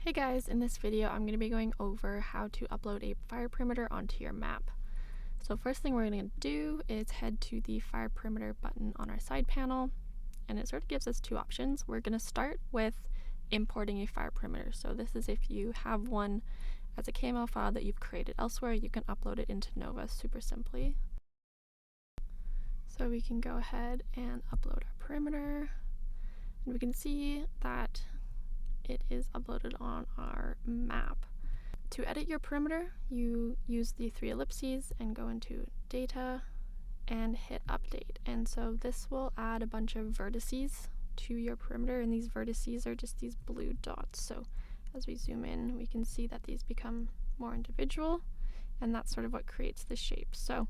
Hey guys, in this video I'm going to be going over how to upload a fire perimeter onto your map. So first thing we're going to do is head to the fire perimeter button on our side panel, and it sort of gives us two options. We're going to start with importing a fire perimeter. So this is if you have one as a KML file that you've created elsewhere, you can upload it into Nova super simply. So we can go ahead and upload our perimeter, and we can see that it is uploaded on our map. To edit your perimeter, you use the three ellipses and go into data and hit update. And so this will add a bunch of vertices to your perimeter, and these vertices are just these blue dots. So as we zoom in, we can see that these become more individual, and that's sort of what creates the shape. So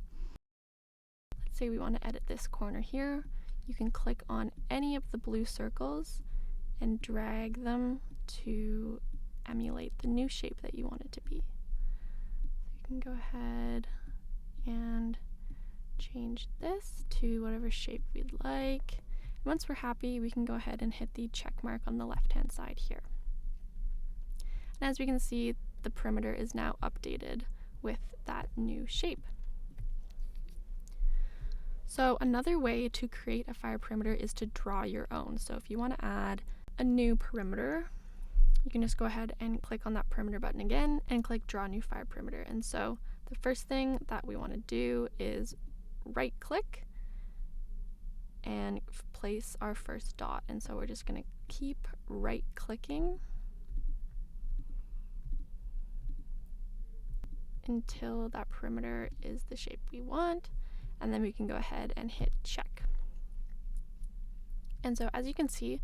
let's say we want to edit this corner here. You can click on any of the blue circles and drag them to emulate the new shape that you want it to be. So you can go ahead and change this to whatever shape we'd like. And once we're happy, we can go ahead and hit the check mark on the left-hand side here. And as we can see, the perimeter is now updated with that new shape. So another way to create a fire perimeter is to draw your own. So if you want to add a new perimeter, you can just go ahead and click on that perimeter button again and click draw new fire perimeter. And so the first thing that we want to do is right click and place our first dot. And so we're just going to keep right clicking until that perimeter is the shape we want, and then we can go ahead and hit check. And so as you can see,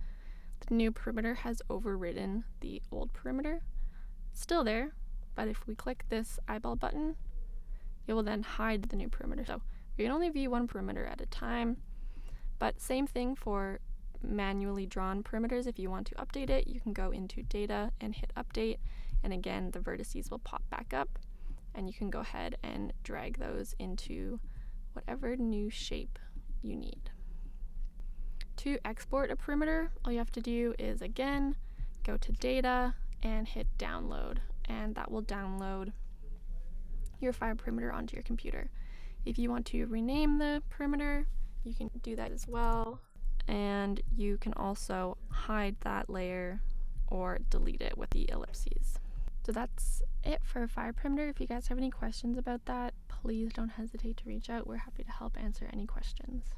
the new perimeter has overridden the old perimeter. It's still there, but if we click this eyeball button, it will then hide the new perimeter. So we can only view one perimeter at a time, but same thing for manually drawn perimeters. If you want to update it, you can go into data and hit update, and again the vertices will pop back up, and you can go ahead and drag those into whatever new shape you need. To export a perimeter, all you have to do is again go to data and hit download, and that will download your fire perimeter onto your computer. If you want to rename the perimeter, you can do that as well, and you can also hide that layer or delete it with the ellipses. So that's it for fire perimeter. If you guys have any questions about that, please don't hesitate to reach out. We're happy to help answer any questions.